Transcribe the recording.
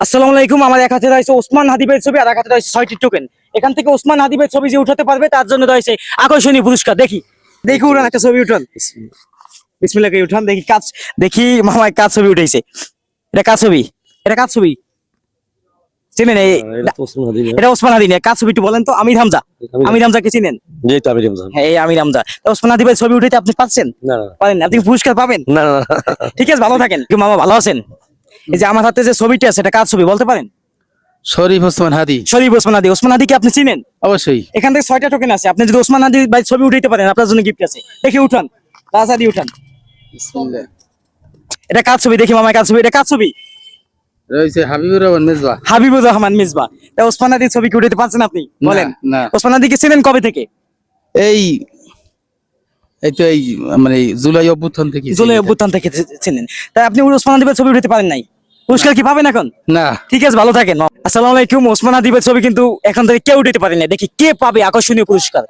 আসসালামু আলাইকুম। আমার এক হাতে রয়েছে ওসমান হাদিবের ছবি আর এক হাতে রয়েছে 6টি টোকেন। এখান থেকে ওসমান হাদিবের ছবি যে উঠাতে পারবে তার জন্য রয়েছে আকর্ষণীয় পুরস্কার। দেখি দেখি উঠান একটা ছবি উঠান, বিসমিল্লাহ করে উঠান। দেখি কাজ, দেখি মামায় কাজ ছবি উঠেছে। এটা কাজ ছবি, এটা কাজ ছবি চিনেন? এটা ওসমান হাদি না, কাজ ছবি একটু বলেন তো। আমির হামজা, আমির হামজাকে চিনেন? হ্যাঁ, এই আমির হামজা। তা ওসমান হাদিবের ছবি উঠাতে আপনি পাচ্ছেন? পারেন না? আপনি কি পুরস্কার পাবেন? ঠিক আছে, ভালো থাকেন। কি মামা ভালো আছেন? এই যে আমার হাতে যে ছবিটা আছে এটা কাজ ছবি বলতে পারেন? শরীফ ওসমান হাদি। শরীফ ওসমান হাদি। ওসমান হাদিকে আপনি চিনেন? অবশ্যই। এখান থেকে 6টা টোকেন আছে। আপনি যদি ওসমান হাদি ভাই ছবি উঠাইতে পারেন আপনার জন্য গিফট আছে। দেখি উঠান, রাজহাদি উঠান। এটা কাজ ছবি, দেখি মামা কাজ ছবি। এটা কাজ ছবি রয়েছে হাবিবুর রহমান মেজবা। হাবিবুর রহমান মিসবা। তা ওসমান হাদির ছবি কি উঠাইতে পারছেন আপনি? বলেন। না। ওসমান হাদিকে চিনেন কবে থেকে? এই এই তো এই মানে জুলাই অভ্যুত্থান থেকে। জুলাই অভ্যুত্থান থেকে চিনেন। তাই আপনি ওসমান হাদিবের ছবি উঠাতে পারেন নাই, পুরস্কার কি পাবেন এখন? না। ঠিক আছে, ভালো থাকেন। আসসালামু আলাইকুম। ওসমান হাদিবের ছবি কিন্তু এখন থেকে কেউ উঠাতে পারেন না। দেখি কে পাবে আকর্ষণীয় পুরস্কার।